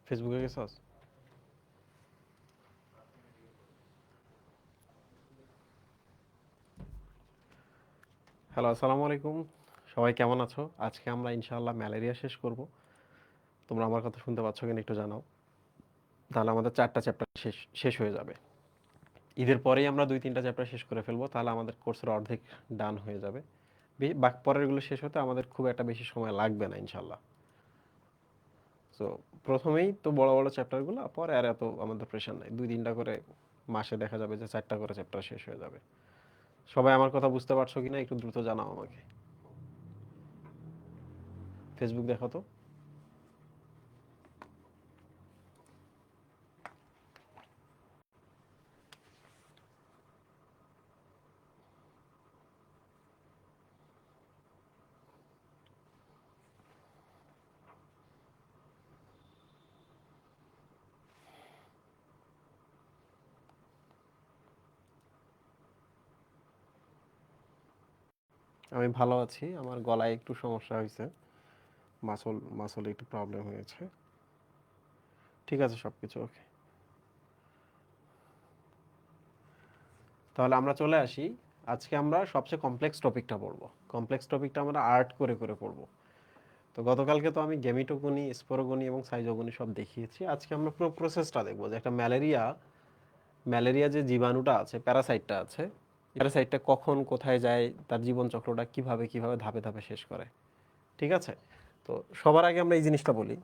ফেসবুকে গেছস? হ্যালো, আসসালামু আলাইকুম। সবাই কেমন আছো? আজকে আমরা ইনশাআল্লাহ ম্যালেরিয়া শেষ করব। তোমরা আমার কথা শুনতে পাচ্ছ কিনা একটু জানাও। তাহলে আমাদের 4টা চ্যাপ্টার শেষ শেষ হয়ে যাবে। ঈদের পরেই আমরা 2-3টা চ্যাপ্টার শেষ করে ফেলবো। তাহলে আমাদের কোর্সের অর্ধেক ডান হয়ে যাবে। পরেরগুলো শেষ হতে আমাদের খুব একটা বেশি সময় লাগবে না ইনশাআল্লাহ। সো প্রথমেই তো বড় বড় চ্যাপ্টারগুলো, পরে আর এত আমাদের প্রেশার নাই। 2-3টা করে মাসে দেখা যাবে যে 4টা করে চ্যাপ্টার শেষ হয়ে যাবে। সবাই আমার কথা বুঝতে পারছো কিনা একটু দ্রুত জানাও আমাকে। ফেসবুক দেখো তো। আমি ভালো আছি। আমার গলায় একটু সমস্যা হয়েছে। মাসলে একটু প্রবলেম হয়েছে। ঠিক আছে, সবকিছু ওকে। তাহলে আমরা চলে আসি। আজকে আমরা সবচেয়ে কমপ্লেক্স টপিকটা পড়বো। কমপ্লেক্স টপিকটা আমরা আর্ট করে করে পড়বো। তো গতকালকে তো আমি গেমিটোগনি, স্পোরোগনি এবং সাইজোগনি সব দেখিয়েছি। আজকে আমরা পুরো প্রসেসটা দেখবো যে একটা ম্যালেরিয়া যে জীবাণুটা আছে, প্যারাসাইটটা আছে, প্যারাসাইটটা কখন কোথায় যায়, তার জীবন চক্রটা কিভাবে কিভাবে ধাপে ধাপে শেষ করে। ঠিক আছে? তো সবার আগে আমরা এই জিনিসটা বলি,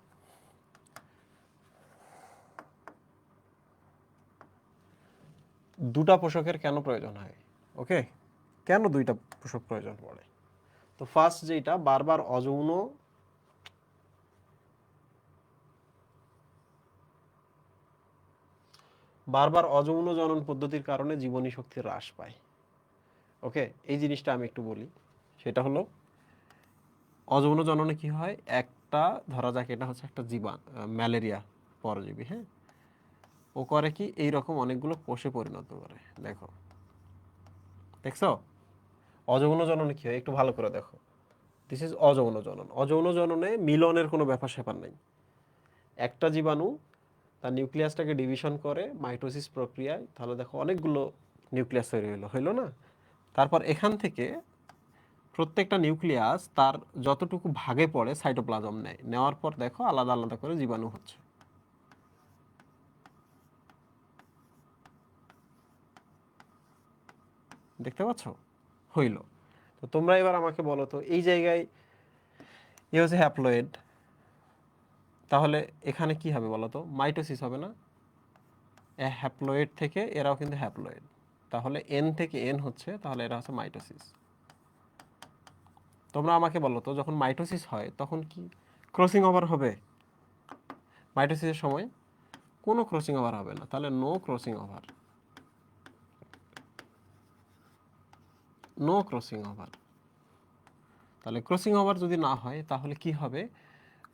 দুটা পোষকের কেন প্রয়োজন হয়। ওকে, কেন দুইটা পোষক প্রয়োজন পড়ে। তো ফার্স্ট যেটা, বারবার অযৌন জনন পদ্ধতির কারণে জীবনী শক্তি হ্রাস পায়। ওকে, এই জিনিসটা আমি একটু বলি। সেটা হলো, অযৌন জননে কি হয়, একটা ধরা যাক এটা হচ্ছে একটা ম্যালেরিয়া পরজীবী। হ্যাঁ, ও করে কি, এইরকম অনেকগুলো কোষে পরিণত করে। দেখো, দেখছো অযৌন জননে কি হয়, একটু ভালো করে দেখো। দিস ইজ অযৌন জনন। অযৌন জননে মিলনের কোনো ব্যাপার স্যাপার নেই। একটা জীবাণু তার নিউক্লিয়াসটাকে ডিভিশন করে মাইটোসিস প্রক্রিয়ায়, তাহলে দেখো অনেকগুলো নিউক্লিয়াস তৈরি হইলো না। তারপর এখান থেকে প্রত্যেকটা নিউক্লিয়াস তার যতটুকু ভাগে পড়ে সাইটোপ্লাজম নেয়, নেওয়ার পর দেখো আলাদা আলাদা করে জীবাণু হচ্ছে। দেখতে পাচ্ছ? হইল। তো তোমরা এবার আমাকে বলো তো, এই জায়গায় এ হচ্ছে হ্যাপ্লয়েড, তাহলে এখানে কি হবে বলো তো, মাইটোসিস হবে না? হ্যাপ্লয়েড থেকে এরাও কিন্তু হ্যাপ্লয়েড, তাহলে এন থেকে এন হচ্ছে, তাহলে এরা হচ্ছে মাইটোসিস। তোমরা আমাকে বলো তো, যখন মাইটোসিস হয় তখন কি ক্রসিং ওভার হবে? মাইটোসিসের সময় কোনো ক্রসিং ওভার হবে না, তাহলে no crossing over, no crossing over. তাহলে ক্রসিং ওভার যদি না হয় তাহলে কি হবে,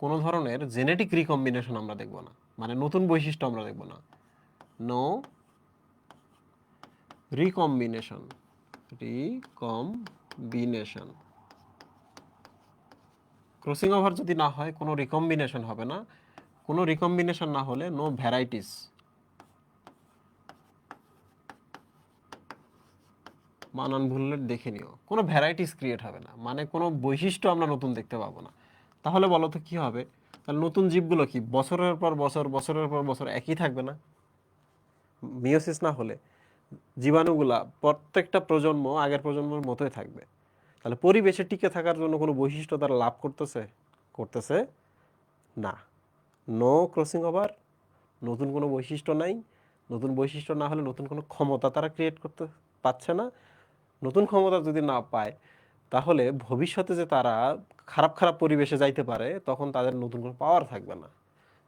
কোনো ধরনের জেনেটিক রিকম্বিনেশন আমরা দেখব না, মানে নতুন বৈশিষ্ট্য আমরা দেখব না। No recombination, recombination. Crossing over যদি না হয় কোনো রিকম্বিনেশন হবে না। কোনো রিকম্বিনেশন না হলে নো ভ্যারাইটিস, বানান ভুললে দেখে নিও, কোনো ভ্যারাইটিস ক্রিয়েট হবে না, মানে কোনো বৈশিষ্ট্য আমরা নতুন দেখতে পাবো না। তাহলে বলো তো কি হবে, তাহলে নতুন জীবগুলো কি বছরের পর বছর, বছরের পর বছর একই থাকবে না? মিওসিস না হলে জীবাণুগুলা প্রত্যেকটা প্রজন্ম আগের প্রজন্মের মতোই থাকবে। তাহলে পরিবেশে টিকে থাকার জন্য কোনো বৈশিষ্ট্য তারা লাভ করতেছে? করতেছে না। নো ক্রসিং ওভার, নতুন কোনো বৈশিষ্ট্য নাই। নতুন বৈশিষ্ট্য না হলে নতুন কোনো ক্ষমতা তারা ক্রিয়েট করতে পারছে না। নতুন ক্ষমতা যদি না পায়, তাহলে ভবিষ্যতে যে তারা খারাপ খারাপ পরিবেশে যাইতে পারে, তখন তাদের নতুন কোনো পাওয়ার থাকবে না।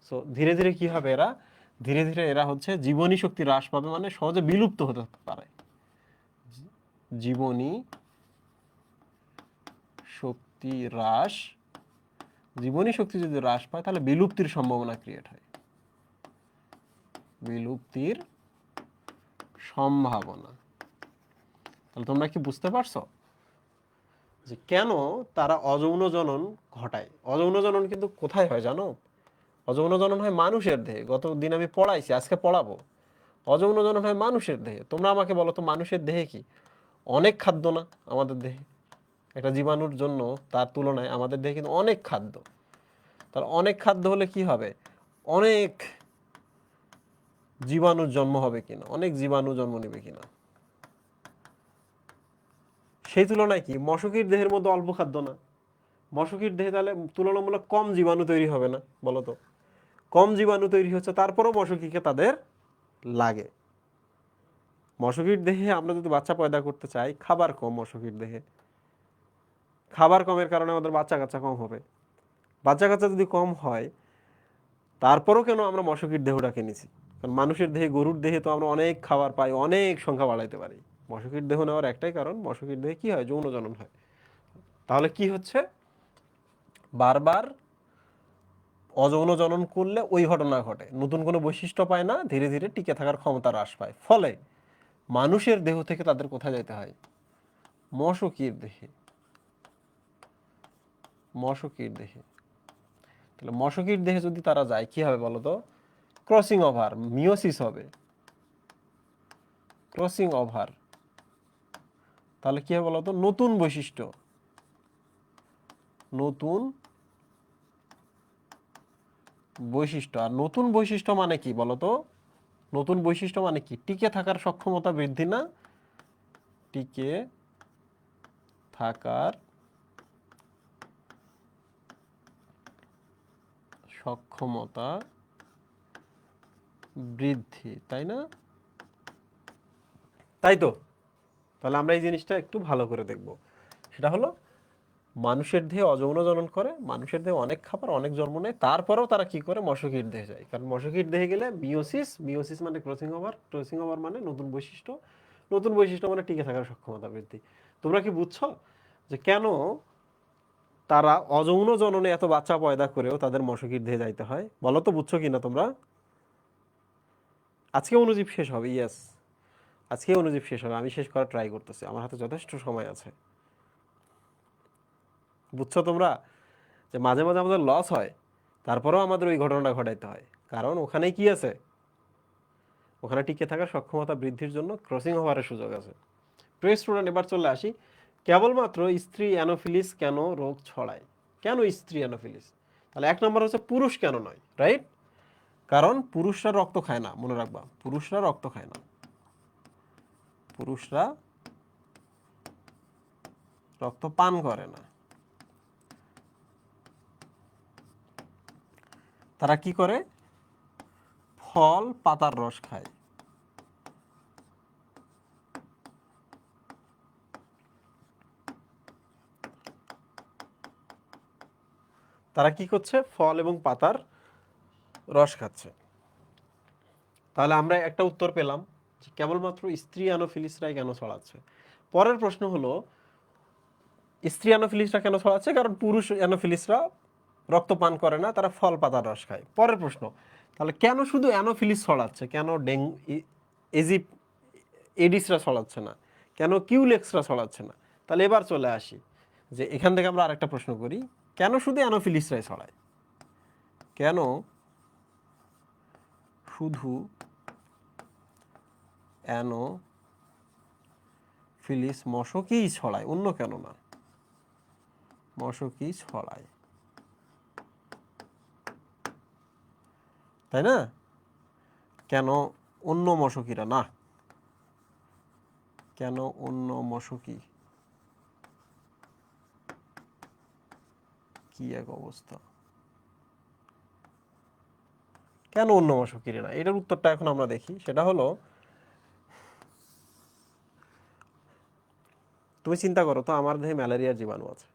সো ধীরে ধীরে কি হবে, ধীরে ধীরে এরা হচ্ছে জীবনী শক্তি হ্রাস পাবে, মানে সহজে বিলুপ্ত হতে পারে। জীবনী শক্তি হ্রাস, জীবনী শক্তি যদি হ্রাস পায় তাহলে বিলুপ্তির সম্ভাবনা ক্রিয়েট হয়। বিলুপ্তির সম্ভাবনা। তাহলে তোমরা কি বুঝতে পারছো যে কেন তারা অযৌন জনন ঘটায়? অযৌন জনন কিন্তু কোথায় হয় জানো? অযৌন জনন হয় মানুষের দেহে, গত দিন আমি পড়াইছি, আজকে পড়াবো। অযৌন জনন হয় মানুষের দেহে। তোমরা আমাকে বলো তো মানুষের দেহে কি অনেক খাদ্য না? আমাদের দেহে একটা জীবাণুর জন্য তার তুলনায় আমাদের দেহে কিন্তু অনেক খাদ্য। তার অনেক খাদ্য হলে কি হবে, অনেক জীবাণুর জন্ম হবে কিনা, অনেক জীবাণু জন্ম নেবে কিনা। সেই তুলনায় কি মশকির দেহের মধ্যে অল্প খাদ্য না? মশকির দেহে তাহলে তুলনামূলক কম জীবাণু তৈরি হবে না? বলো তো। কম জীবাণু তৈরি হচ্ছে, তারপরেও মশকিকে তাদের লাগে। মশকির দেহে আমরা যদি বাচ্চা পয়দা করতে চাই, খাবার কম মশকির দেহে, খাবার কমের কারণে আমাদের বাচ্চা কাচ্চা কম হবে। বাচ্চা কাচ্চা যদি কম হয়, তারপরও কেন আমরা মশকির দেহটাকে নিছি? কারণ মানুষের দেহে, গরুর দেহে তো আমরা অনেক খাবার পাই, অনেক সংখ্যা বাড়াইতে পারি। মশকির দেহ নেওয়ার একটাই কারণ, মশকির দেহে কি হয়, যৌন জনন হয়। তাহলে কি হচ্ছে, বারবার অযৌন জনন করলে ওই ঘটনা ঘটে, নতুন কোনো বৈশিষ্ট্য পায় না, ধীরে ধীরে টিকে থাকার ক্ষমতা হ্রাস পায়। ফলে মানুষের দেহ থেকে তাদের কোথায় যেতে হয়, মশকির দেহে। মশকির দেহে। তাহলে মশকির দেহে যদি তারা যায়, কি হবে বলো তো, ক্রসিং ওভার, মিওসিস হবে। ক্রসিং ওভার, তাহলে কি হবে বলতো, নতুন বৈশিষ্ট্য। নতুন বৈশিষ্ট্য। আর নতুন বৈশিষ্ট্য মানে কি বলতো, নতুন বৈশিষ্ট্য মানে কি, টিকে থাকার সক্ষমতা বৃদ্ধি না, টিকে থাকার সক্ষমতা বৃদ্ধি, তাই না? তাই তো। তাহলে আমরা এই জিনিসটা একটু ভালো করে দেখব। সেটা হলো, মানুষের দেহে অযৌন জনন করে, মানুষের দেহে অনেক খাবার, অনেক জন্ম নেয়, তারপরেও তারা কি করে, মশকির দেহে যায়। কারণ মশকির দেহে গেলে মিওসিস, মিওসিস মানে ক্রসিং ওভার, ক্রসিং ওভার মানে নতুন বৈশিষ্ট্য, নতুন বৈশিষ্ট্য মানে টিকে থাকার সক্ষমতা বৃদ্ধি। তোমরা কি বুঝছো যে কেন তারা অযৌন জননে এত বাচ্চা পয়দা করেও তাদের মশকির দেহে যাইতে হয়? বলো তো, বুঝছো কিনা তোমরা? আজকে অনুজীব শেষ হবে, ইয়েস, আজকে অনুজীব শেষ হবে। আমি শেষ করার ট্রাই করতেছি, আমার হাতে যথেষ্ট সময় আছে। বুঝছো তোমরা যে মাঝে মাঝে আমাদের লস হয়, তারপরেও আমাদের ওই ঘটনাটা ঘটাইতে হয়, কারণ ওখানে কি আছে, ওখানে টিকে থাকার সক্ষমতা বৃদ্ধির জন্য ক্রসিং ওভারের সুযোগ আছে। প্রিয় স্টুডেন্ট, এবার চলে আসি, কেবলমাত্র স্ত্রী অ্যানোফিলিস কেন রোগ ছড়ায়? কেন স্ত্রী অ্যানোফিলিস? তাহলে এক নম্বর হচ্ছে পুরুষ কেন নয়, রাইট? কারণ পুরুষরা রক্ত খায় না, মনে রাখবা, পুরুষরা রক্ত খায় না। পুরুষরা রক্ত পান করে না। তারা কি করে, ফল পাতার রস খায়। তারা কি করছে, ফল এবং পাতার রস খাচ্ছে। তাহলে আমরা একটা উত্তর পেলাম যে কেবলমাত্র স্ত্রী অ্যানোফিলিসরাই কেন ছড়াচ্ছে। পরের প্রশ্ন হলো, স্ত্রী অ্যানোফিলিসরা কেন ছড়াচ্ছে? কারণ পুরুষ অ্যানোফিলিসরা রক্ত পান করে না, তারা ফল পাতার রস খায়। পরের প্রশ্ন, তাহলে কেন শুধু অ্যানোফিলিস ছড়াচ্ছে, কেন এজিপ এডিসরা ছড়াচ্ছে না, কেন কিউলেক্সরা ছড়াচ্ছে না? তাহলে এবার চলে আসি যে এখান থেকে আমরা আরেকটা প্রশ্ন করি, কেন শুধু অ্যানোফিলিসরাই ছড়ায়? কেন শুধু অ্যানোফিলিস মশকই ছড়ায়, অন্য কেন না? মশকই ছড়ায়, তাই না? কেন অন্য মশকিরা না? কেন অন্য মশকি, কি এক অবস্থা, কেন অন্য মশকিরা না? এটার উত্তরটা এখন আমরা দেখি। সেটা হলো, তুমি চিন্তা করো তো, আমার দেহে ম্যালেরিয়ার জীবাণু আছে,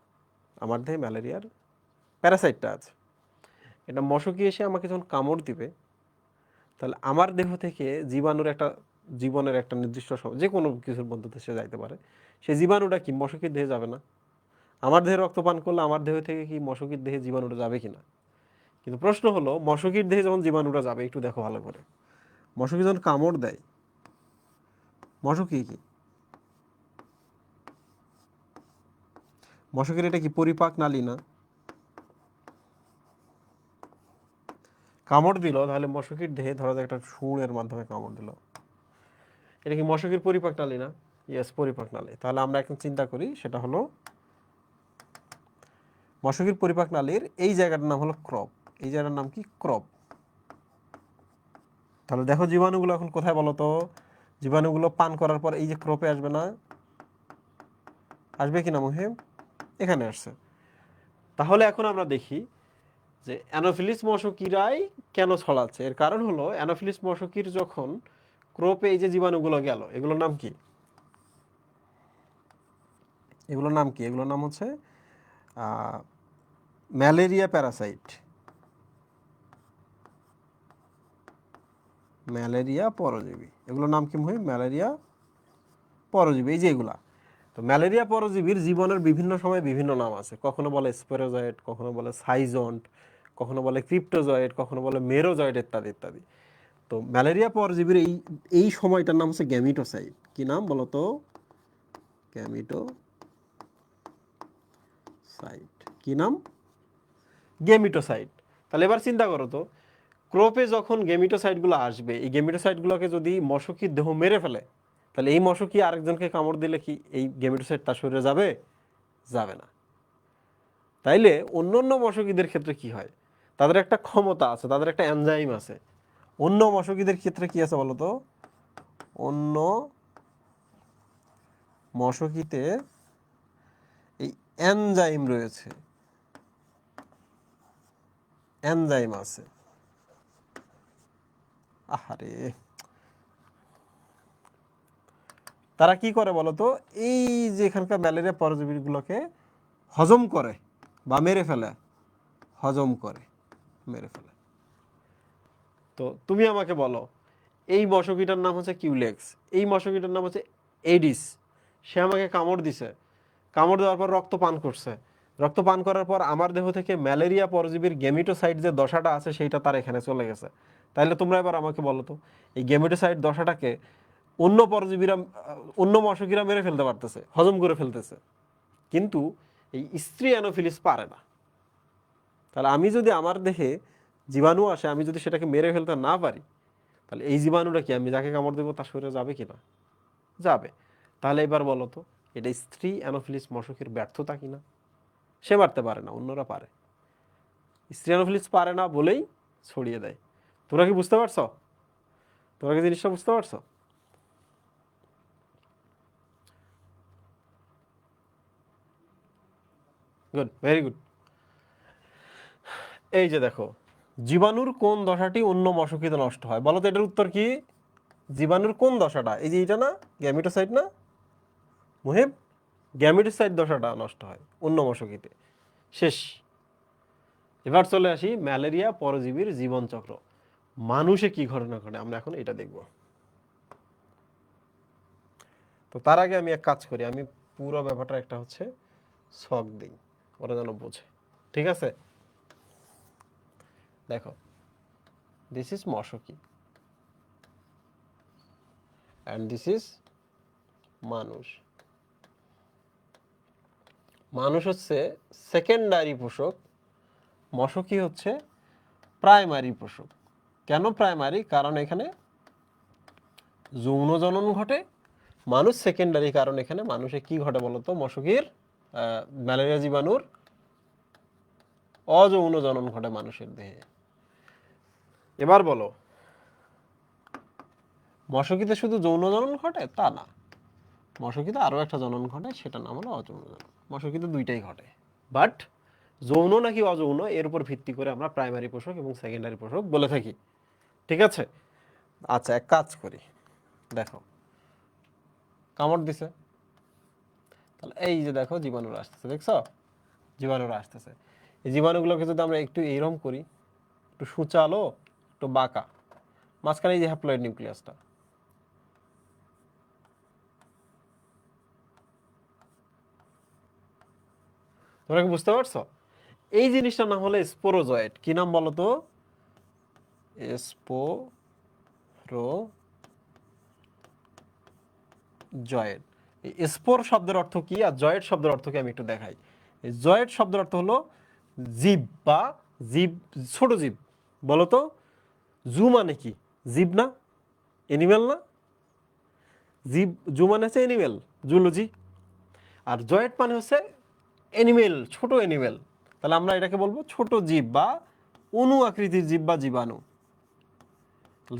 আমার দেহে ম্যালেরিয়ার প্যারাসাইটটা আছে। এটা মশকি এসে আমাকে যখন কামড় দিবে, তাহলে আমার দেহ থেকে জীবাণুর একটা, জীবনের একটা নির্দিষ্ট সময় যে কোনো কিছুর মধ্যে সে যাইতে পারে, সেই জীবাণুটা কি মশকির দেহে যাবে না? আমার দেহে রক্তপান করলে আমার দেহ থেকে কি মশকির দেহে জীবাণুটা যাবে কিনা? কিন্তু প্রশ্ন হলো, মশকির দেহে যখন জীবাণুটা যাবে, একটু দেখো ভালো করে, মশকি যখন কামড় দেয়, মশকি কি, মশকের এটা কি পরিপাক নালী না? কামড় দিল, তাহলে মশকির দেহে ধরা যায় একটা শুঁড়ের মাধ্যমে কামড় দিল, এটা কি মশকির পরিপাক নালী না? ইয়েস, পরিপাক নালী। তাহলে আমরা এখন চিন্তা করি, সেটা হলো মশকির পরিপাক নালীর এই জায়গাটার নাম হলো ক্রপ, এই জায়গাটার নাম কি? ক্রপ। তাহলে দেখো জীবাণুগুলো এখন কোথায় বলো তো? জীবাণুগুলো পান করার পর এই যে ক্রপে আসবে না? আসবে কিনা মুহিম? এখানে আসছে। তাহলে এখন আমরা দেখি যে অ্যানোফিলিস মশকিরাই কেন ছড়াচ্ছে। এর কারণ হলো অ্যানোফিলিস মশকির যখন ক্রপে এই যে জীবাণুগুলো গেল, এগুলোর নাম কি? এগুলোর নাম কি? এগুলোর নাম হচ্ছে ম্যালেরিয়া প্যারাসাইট, ম্যালেরিয়া পরজীবী। এগুলোর নাম কি মুহিম? ম্যালেরিয়া পরজীবী। এই যে এগুলা, তো ম্যালেরিয়া পরজীবীর জীবনের বিভিন্ন সময় বিভিন্ন নাম আছে। কখনো বলে স্পোরোজয়েড, কখনো বলে সাইজন্ট, কখনো বলে ক্রিপ্টোজয়েড, কখনো বলে মেরোজয়েড, ইত্যাদি ইত্যাদি। তো ম্যালেরিয়া পরজীবীর এই এই সময়টার নাম হচ্ছে গ্যামিটোসাইট। কি নাম বলো তো? গ্যামিটোসাইট। কি নাম? গ্যামিটোসাইট। তাহলে এবার চিন্তা করো তো, ক্রপে যখন গ্যামিটোসাইটগুলো আসবে, এই গ্যামিটোসাইটগুলোকে যদি মশকির দেহ মেরে ফেলে, তাহলে এই মশকি আরেকজনকে কামড় দিলে কি এই গ্যামিটোসাইট তার শরীরে যাবে? যাবে না। তাইলে অন্য অন্য মশকিদের ক্ষেত্রে কি হয়? তাদের একটা ক্ষমতা আছে, তাদের একটা এনজাইম আছে। অন্য মশকিদের ক্ষেত্রে কি আছে বলো তো? অন্য মশকিতে এই এনজাইম রয়েছে, এনজাইম আছে। আহারে, তারা কি করে বলতো? এই যে এখানকার ম্যালেরিয়া পরজীবীগুলোকে হজম করে বা মেরে ফেলে, হজম করে মেরে ফেলে। তো তুমি আমাকে বলো, এই মশকিটার নাম হচ্ছে কিউলেক্স, এই মশকিটার নাম হচ্ছে এডিস। সে আমাকে কামড় দিছে, কামড় দেওয়ার পর রক্ত পান করছে, রক্ত পান করার পর আমার দেহ থেকে ম্যালেরিয়া পরজীবীর গেমিটোসাইট যে দশাটা আছে সেইটা তার এখানে চলে গেছে। তাইলে তোমরা এবার আমাকে বলো তো, এই গেমিটোসাইট দশাটাকে অন্য পরজীবীরা, অন্য মশকিরা মেরে ফেলতে পারতেছে, হজম করে ফেলতেছে, কিন্তু এই স্ত্রী অ্যানোফিলিস পারে না। তাহলে আমি যদি আমার দেহে জীবাণু আসে, আমি যদি সেটাকে মেরে ফেলতে না পারি, তাহলে এই জীবাণুটা কি আমি যাকে কামড় দেবো তার শরীরে যাবে কিনা? যাবে। তাহলে এবার বলো তো, এটা স্ত্রী অ্যানোফিলিস মশকের ব্যর্থতা কিনা? সে মারতে পারে না, অন্যরা পারে। স্ত্রী অ্যানোফিলিস পারে না বলেই ছড়িয়ে দেয়। তোমরা কি বুঝতে পারছো? তোমরা কি জিনিসটা বুঝতে পারছো? Good, very good. এই যে দেখো, জীবাণুর কোন দশাটি অন্য মশকিতে নষ্ট হয় বলো তো? এটার উত্তর কি? জীবাণুর কোন দশাটা? এই যে এটা না, গ্যামিটোসাইট না মুহিব? গ্যামিটোসাইট দশাটা নষ্ট হয় অন্য মশকিতে। শেষ। এবার চলে আসি ম্যালেরিয়া পরজীবীর জীবনচক্র। মানুষে কি ঘটনা ঘটে আমরা এখন এটা দেখব। তো তার আগে আমি এক কাজ করি, আমি পুরো ব্যাপারটা একটা হচ্ছে ছক দিই, ওরা যেন বোঝে। ঠিক আছে? দেখো, this is mosquito and this is মানুষ। মানুষ হচ্ছে সেকেন্ডারি পোষক, মশকি হচ্ছে প্রাইমারি পোষক। কেন প্রাইমারি? কারণ এখানে যৌন জনন ঘটে। মানুষ সেকেন্ডারি কারণ এখানে মানুষে কি ঘটে বলতো? মশকির ম্যালেরিয়া জীবাণুর অযৌন জনন ঘটে মানুষের দেহে। এবার বলো, মশকিতে শুধু যৌন জনন ঘটে তা না, মশকিতে আরও একটা জনন ঘটে, সেটার নাম হলো অযৌন জনন। মশকিতে দুইটাই ঘটে, বাট যৌন নাকি অযৌন এর উপর ভিত্তি করে আমরা প্রাইমারি পোষক এবং সেকেন্ডারি পোষক বলে থাকি। ঠিক আছে? আচ্ছা, এক কাজ করি, দেখো কামড় দিছে, তাহলে এই যে দেখো জীবাণুরা আসতেছে, দেখছো? জীবাণুরা আসতেছে। এই জীবাণুগুলোকে যদি আমরা একটু এইরকম করি, একটু সুচালো, একটু বাঁকা, মাঝখানে এই যে হ্যাপ্লয়েড নিউক্লিয়াসটা, তোমরা কি বুঝতে পারছো? এই জিনিসটা না হলে স্পোরোজয়েড। কি নাম বলো তো? স্পোরোজয়েড। স্পোর শব্দের অর্থ কি আর জয়েড শব্দের অর্থ কি আমি একটু দেখাই। জয়েড শব্দের অর্থ হলো জীব বা জীব, ছোট জীব। বলো তো জু মানে কি? জীব না, এনিম্যাল না? জীব, জু মানে হচ্ছে এনিম্যাল, জুলজি। আর জয়েট মানে হচ্ছে এনিমেল, ছোট এনিমেল। তাহলে আমরা এটাকে বলবো ছোট জীব বা অণু আকৃতির জীব বা জীবাণু।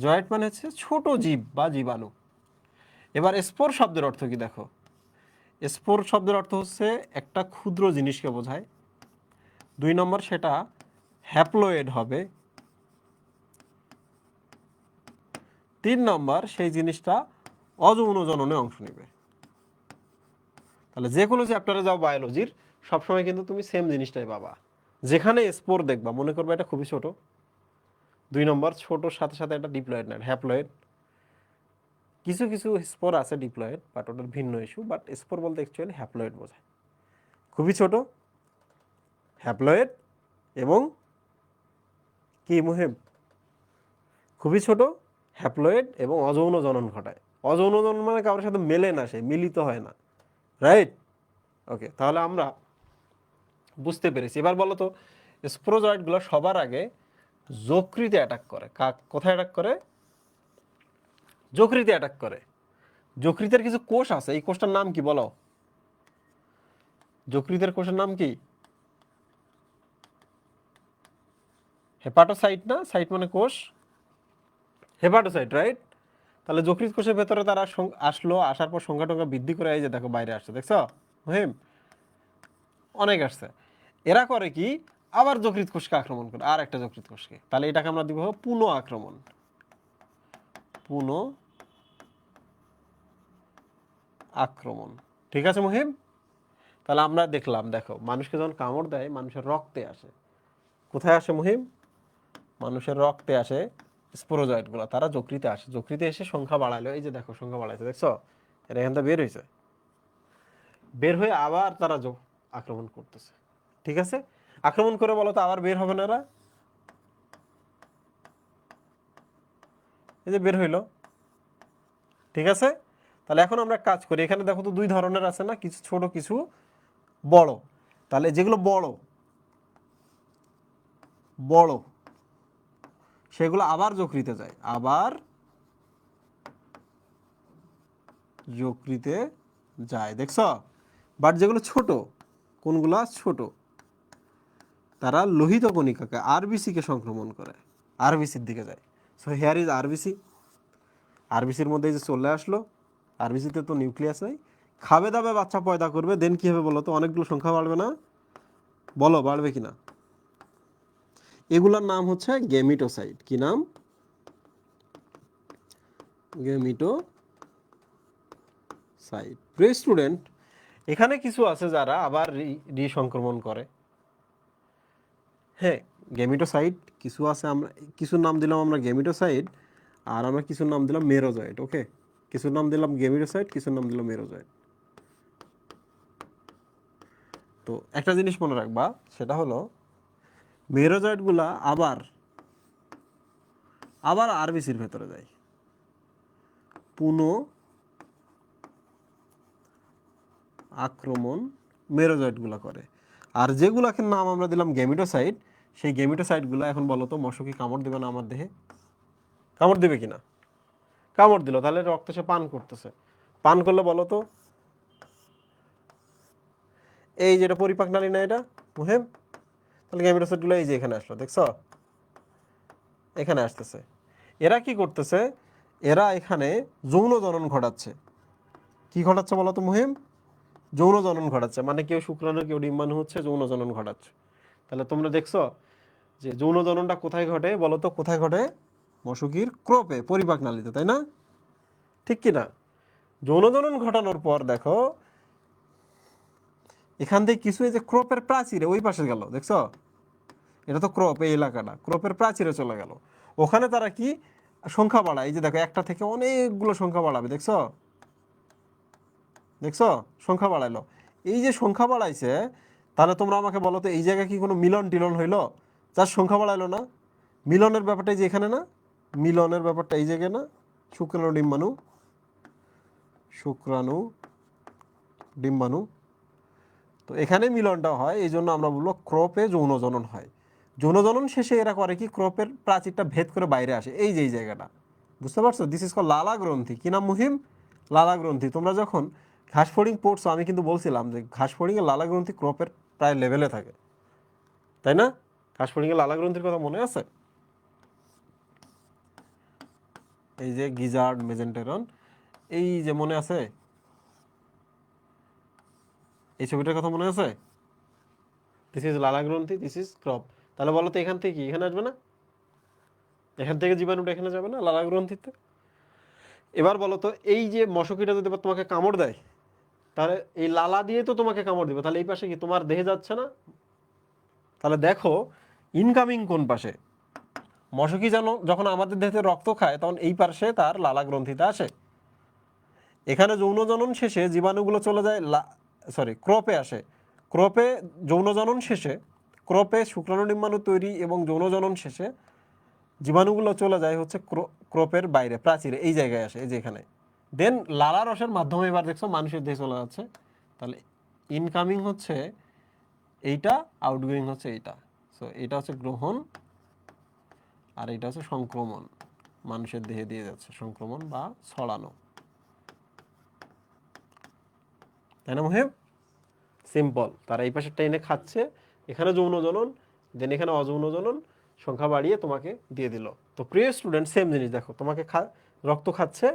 জয়েট মানে হচ্ছে ছোট জীব বা জীবাণু। এবার স্পোর শব্দের অর্থ কি দেখো। স্পোর শব্দের অর্থ হচ্ছে একটা ক্ষুদ্র জিনিসকে বোঝায়। 2 নম্বর, সেটা হ্যাপ্লয়েড হবে। 3 নম্বর, সেই জিনিসটা অযৌন জননে অংশ নেবে। তাহলে যে কোনো চ্যাপ্টারে যাও বায়োলজির, সবসময় কিন্তু তুমি সেম জিনিসটাই পাবা। যেখানে স্পোর দেখবা মনে করবে এটা খুবই ছোট। 2 নম্বর, ছোটোর সাথে সাথে এটা ডিপ্লয়েড না, হ্যাপ্লয়েড। কিছু কিছু স্পোর আছে ডিপ্লয়েড, বাট ওটার ভিন্ন ইস্যু। বাট স্পোর বলতে অ্যাকচুয়ালি হ্যাপ্লয়েড বোঝায়। খুবই ছোট, হ্যাপ্লয়েড, এবং কি মুহিম, খুবই ছোট, হ্যাপ্লয়েড এবং অযৌন জনন ঘটায়। অযৌন জনন মানে কারোর সাথে মেলে না, সে মিলিত হয় না, রাইট? ওকে, তাহলে আমরা বুঝতে পেরেছি। এবার বলো তো, স্পোরোজয়েডগুলো সবার আগে যকৃতে অ্যাটাক করে। কোথায় অ্যাটাক করে? যকৃতে অ্যাটাক করে। যকৃতের কিছু কোষ আছে, এই কোষটার নাম কি বলো? যকৃতের কোষের নাম কি? হেপাটোসাইট না? সাইট মানে কোষ, হেপাটোসাইট, রাইট? তাহলে যকৃত কোষের ভেতরে তারা আসলো, আসার পর সংখ্যা টংখ্যা বৃদ্ধি করে এই যে দেখো বাইরে আসছে, দেখছো মহিম? অনেক আসছে। এরা করে কি, আবার যকৃত কোষকে আক্রমণ করে, আর একটা যকৃত কোষকে। তাহলে এটাকে আমরা দিব পুনঃ আক্রমণ। পুনঃ আক্রমণ, ঠিক আছে মহিম? তাহলে আমরা দেখলাম, দেখো মানুষকে যখন কামড় দেয় মানুষের রক্তে আসে। কোথায় আসে মহিম? মানুষের রক্তে আসে স্পোরোজয়েডগুলো, তারা যকৃতে আসে। যকৃতে এসে সংখ্যা বাড়াইলো, এই যে দেখো সংখ্যা বাড়াইছে, দেখছো? এটা এখান থেকে বের হয়েছে, বের হয়ে আবার তারা আক্রমণ করতেছে, ঠিক আছে? আক্রমণ করে বলো তো আবার বের হবে না এরা? এই যে বের হইলো, ঠিক আছে? তাহলে এখন আমরা কাজ করি, এখানে দেখো তো 2 ধরনের আছে না, কিছু ছোট কিছু বড়। তাহলে যেগুলো বড় বড় সেগুলো আবার যকৃতে যায়, আবার যকৃতে যায়, দেখছো? বাট যেগুলো ছোট, কোনগুলা ছোট, তারা লোহিত কণিকাকে, আরবিসি কে সংক্রমণ করে, আরবিসির দিকে যায়। So here is RBC. আরবিসির মধ্যে এই যে চলে আসলো, আরবিসিতে তো নিউক্লিয়াস নাই, খাবে দাবে বাচ্চা পয়দা করবে, দেন কি হবে বলো তো? অনেকগুলো সংখ্যা বাড়বে না? বলো বাড়বে কিনা? এগুলোর নাম হচ্ছে গেমিটোসাইট। কি নাম? গেমিটোসাইট। প্রিয় স্টুডেন্ট, এখানে কিছু আছে যারা আবার সংক্রমণ করে। হ্যাঁ, গেমিটোসাইট কিছু আছে, আমরা কিছুর নাম দিলাম আমরা গেমিটোসাইট, আর আমরা কিছুর নাম দিলাম মেরোজয়েট। ওকে, কিছুর নাম দিলাম গেমিটোসাইট, কিছুর নাম দিলাম মেরোজয়েট। তো একটা জিনিস মনে রাখবা, সেটা হলো মেরোজয়েটগুলা আবার আবার আরবিসির ভেতরে যায়, পুনঃ আক্রমণ মেরোজয়েটগুলা করে। আর যেগুলাকে নাম আমরা দিলাম গেমিটোসাইট, সেই গেমিটোসাইটগুলো এখন বলো তো মশা কি কামড় দেবে না আমার দেহে? কামড় দেবে কিনা? কামড় দিল, তাহলে রক্ত সে পান করতেছে। পান করলে বলো তো, এই যেটা পরিপাক নালী না এটা মুহেম, তাহলে গেমিটোসাইটগুলো এই যে এখানে আসলো, দেখছো? এখানে আসতেছে। এরা কি করতেছে? এরা এখানে যৌন জনন ঘটাচ্ছে। কি ঘটাচ্ছে বলো তো মুহিম? যৌন জনন ঘটাচ্ছে, মানে কেউ শুক্রাণু কেউ ডিম্বাণু হচ্ছে, যৌন জনন ঘটাচ্ছে। তাহলে তোমরা দেখছো যে যৌন জননটা কোথায় ঘটে বলো তো? কোথায় ঘটে? মশকির ক্রোপে, পরিপাক নালীতে, তাই না? ঠিক কি না? যৌন জনন ঘটানোর পর দেখো এখান থেকে কিছু এই যে ক্রোপের প্রাচীরে ওই পাশে গেল, দেখছো? এটা তো ক্রপ, এই এলাকাটা ক্রপের প্রাচীরে চলে গেল। ওখানে তারা কি সংখ্যা বাড়ায়, এই যে দেখো একটা থেকে অনেকগুলো সংখ্যা বাড়াবে, দেখছো? দেখছো সংখ্যা বাড়াইলো। এই যে সংখ্যা বাড়াইছে, তাহলে তোমরা আমাকে বলো তো এই জায়গায় কি কোনো মিলন টিলন হইলো? যার সংখ্যা বাড়াইলো না, মিলনের ব্যাপারটা এই যে এখানে না, মিলনের ব্যাপারটা এই জায়গায় না, শুক্রাণু ডিম্বাণু, শুক্রাণু ডিম্বাণু। তো এখানে মিলনটা হয়, এই জন্য আমরা বলবো ক্রপে যৌন জনন হয়। যৌনজনন শেষে এরা করে কি, ক্রপের প্রাচীরটা ভেদ করে বাইরে আসে, এই যে এই জায়গাটা, বুঝতে পারছো? দিস ইজ কল লালা গ্রন্থি। কি নাম মুহিম? লালা গ্রন্থি। তোমরা যখন ঘাস ফড়িং পড়ছো আমি কিন্তু বলছিলাম যে ঘাস ফড়িংয়ে লালা গ্রন্থি ক্রপের প্রায় লেভেলে থাকে, তাই না? ঘাস ফড়িংয়ে লালা গ্রন্থির কথা মনে আছে? এই যে গিজার্ড, মেজেন্টেরন, এই যে মনে আছে, এই ছবিটার কথা মনে আছে? দিস ইজ লালা গ্রন্থি, দিস ইজ ক্রপ। তাহলে বলো তো এখান থেকে কি এখানে আসবে না? এখান থেকে জীবাণুটা এখানে যাবে না লালা গ্রন্থিতে? এবার বলো তো এই যে মশকিটা যদি এবার তোমাকে কামড় দেয়, তাহলে এই লালা দিয়ে তো তোমাকে কামড় দিবে, তাহলে এই পাশে কি তোমার দেহে যাচ্ছে না? তাহলে দেখো ইনকামিং কোন পাশে। মশকি যেন যখন আমাদের দেহে রক্ত খায় তখন এই পাশে তার লালা গ্রন্থিতে আসে। এখানে যৌনজনন শেষে জীবাণুগুলো চলে যায় ক্রপে আসে। ক্রপে যৌনজনন শেষে ক্রপে শুক্রাণু ডিম্বাণু তৈরি এবং যৌনজনন শেষে জীবাণুগুলো চলে যায় হচ্ছে ক্রপের বাইরে, প্রাচীরে, এই জায়গায় আসে, এই যে এখানে। দেন লালা রসের মাধ্যমে এবার দেখছো মানুষের দেহে চলে যাচ্ছে। তাহলে ইনকামিং হচ্ছে এইটা, আউটগোয়িং হচ্ছে এইটা। সো এটা হচ্ছে গ্রহণ আর এটা হচ্ছে সংক্রমণ, মানুষের দেহে দিয়ে যাচ্ছে সংক্রমণ বা ছড়ানো, তাই না মুহিব? সিম্পল। তারা এই পাশেরটা এনে খাচ্ছে, এখানে যৌনজনন, দেন এখানে অযৌনজনন, সংখ্যা বাড়িয়ে তোমাকে দিয়ে দিল। তো প্রিয় স্টুডেন্ট সেম জিনিস দেখো, তোমাকে রক্ত খাচ্ছে,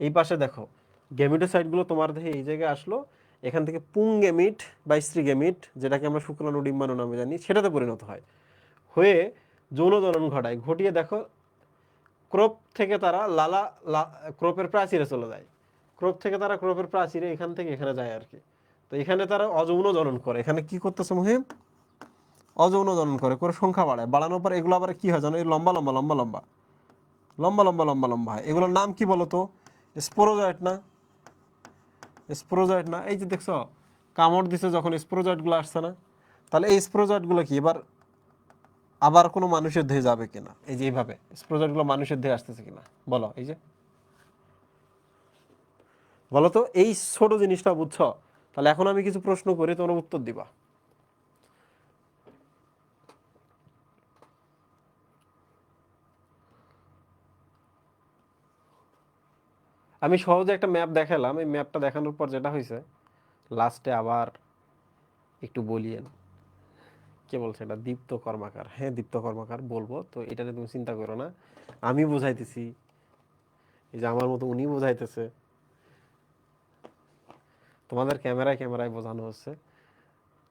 এই পাশে দেখো গ্যামিটোসাইটগুলো তোমার দেহে এই জায়গায় আসলো, এখান থেকে পুংগেমিট বা স্ত্রীগেমিট, যেটাকে আমরা শুক্রাণু ডিম্বাণু নামে জানি, সেটাতে পরিণত হয়, হয়ে যৌনজনন ঘটায়। ঘটিয়ে দেখো ক্রোপ থেকে তারা ক্রোপের প্রাচীরে চলে যায়, ক্রোপ থেকে তারা ক্রোপের প্রাচীরে এখান থেকে এখানে যায় আর কি। তো এখানে তারা অযৌন জনন করে। এখানে কি করতেছে মুহিম? অযৌন জনন করে, করে সংখ্যা বাড়ায়, বাড়ানোর পর এগুলো আবার কি হয় জানো, এই লম্বা লম্বা লম্বা লম্বা লম্বা লম্বা লম্বা লম্বা হয়। এগুলোর নাম কি বলতো? স্পোরোজয়েট না? স্পোরোজয়েট না? এই যে দেখছো কামড় দিছে যখন, স্পোরোজয়েটগুলো আসছে না? তাহলে এই স্পোরোজয়েটগুলো কি এবার আবার কোনো মানুষের দেহে যাবে কিনা? এই যে এইভাবে স্পোরোজয়েটগুলো মানুষের দেহে আসতেছে কিনা বলো? এই যে বলো তো, এই ছোট জিনিসটা বুঝছো? তাহলে এখন আমি কিছু প্রশ্ন করি, তোমরা উত্তর দিবা। আমি সহজে একটা ম্যাপ দেখালাম, এই ম্যাপটা দেখানোর পর যেটা হয়েছে, লাস্টে আবার একটু বলিয়েন কে বলছে এটা, দীপ্ত কর্মাকার। হ্যাঁ দীপ্ত কর্মাকার বলবো, তো এটা নিয়ে তুমি চিন্তা করো না, আমি বোঝাইতেছি, এই যে আমার মতো উনি বোঝাইতেছে, তোমাদের ক্যামেরায় ক্যামেরায় বোঝানো হচ্ছে।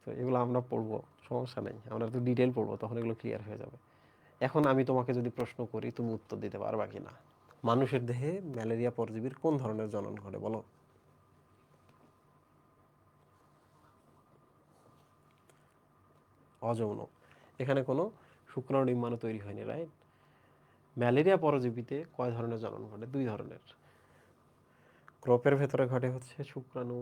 তো এগুলো আমরা পড়বো, সমস্যা নেই, আমরা তো ডিটেল পড়বো, তখন এগুলো ক্লিয়ার হয়ে যাবে। এখন আমি তোমাকে যদি প্রশ্ন করি, তুমি উত্তর দিতে পারবা কিনা? মানুষের দেহে ম্যালেরিয়া পরজীবীর কোন ধরনের জনন ঘটে বলো? অযৌন। এখানে কোনো শুক্রাণু ডিম্বাণু তৈরি হয়নি, রাইট? ম্যালেরিয়া পরজীবীতে কয় ধরনের জনন ঘটে? দুই ধরনের। ক্রপের ভেতরে ঘটে হচ্ছে শুক্রাণু